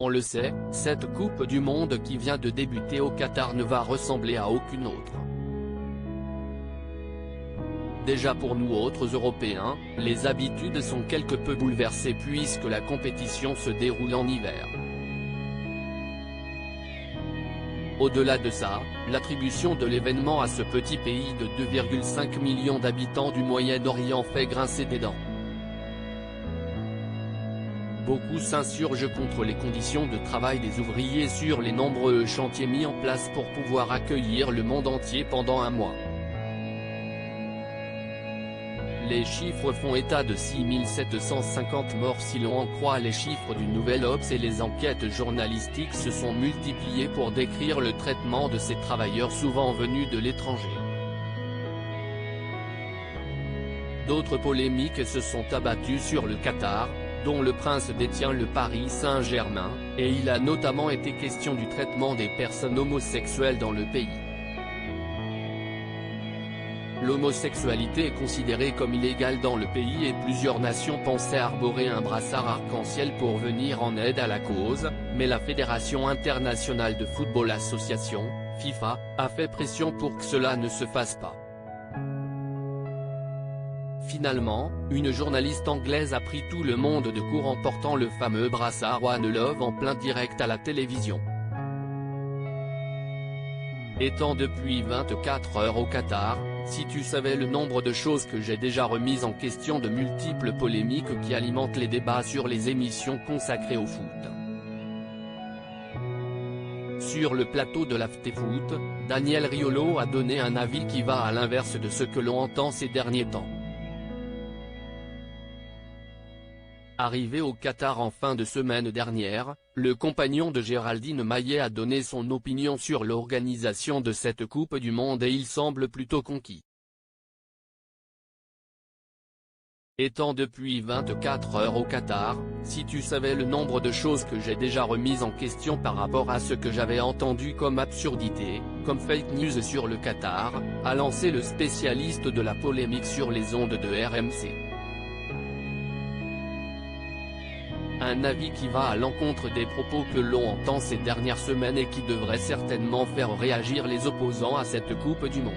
On le sait, cette Coupe du Monde qui vient de débuter au Qatar ne va ressembler à aucune autre. Déjà pour nous autres Européens, les habitudes sont quelque peu bouleversées puisque la compétition se déroule en hiver. Au-delà de ça, l'attribution de l'événement à ce petit pays de 2,5 millions d'habitants du Moyen-Orient fait grincer des dents. Beaucoup s'insurgent contre les conditions de travail des ouvriers sur les nombreux chantiers mis en place pour pouvoir accueillir le monde entier pendant un mois. Les chiffres font état de 6 750 morts si l'on en croit les chiffres du Nouvel Obs et les enquêtes journalistiques se sont multipliées pour décrire le traitement de ces travailleurs souvent venus de l'étranger. D'autres polémiques se sont abattues sur le Qatar, dont le prince détient le Paris Saint-Germain, et il a notamment été question du traitement des personnes homosexuelles dans le pays. L'homosexualité est considérée comme illégale dans le pays et plusieurs nations pensaient arborer un brassard arc-en-ciel pour venir en aide à la cause, mais la Fédération internationale de football association, FIFA, a fait pression pour que cela ne se fasse pas. Finalement, une journaliste anglaise a pris tout le monde de court en portant le fameux brassard One Love en plein direct à la télévision. Étant depuis 24 heures au Qatar, si tu savais le nombre de choses que j'ai déjà remises en question, de multiples polémiques qui alimentent les débats sur les émissions consacrées au foot. Sur le plateau de l'Afterfoot, Daniel Riolo a donné un avis qui va à l'inverse de ce que l'on entend ces derniers temps. Arrivé au Qatar en fin de semaine dernière, le compagnon de Géraldine Maillet a donné son opinion sur l'organisation de cette Coupe du Monde et il semble plutôt conquis. Étant depuis 24 heures au Qatar, si tu savais le nombre de choses que j'ai déjà remises en question par rapport à ce que j'avais entendu comme absurdité, comme fake news sur le Qatar, a lancé le spécialiste de la polémique sur les ondes de RMC. Un avis qui va à l'encontre des propos que l'on entend ces dernières semaines et qui devrait certainement faire réagir les opposants à cette Coupe du Monde.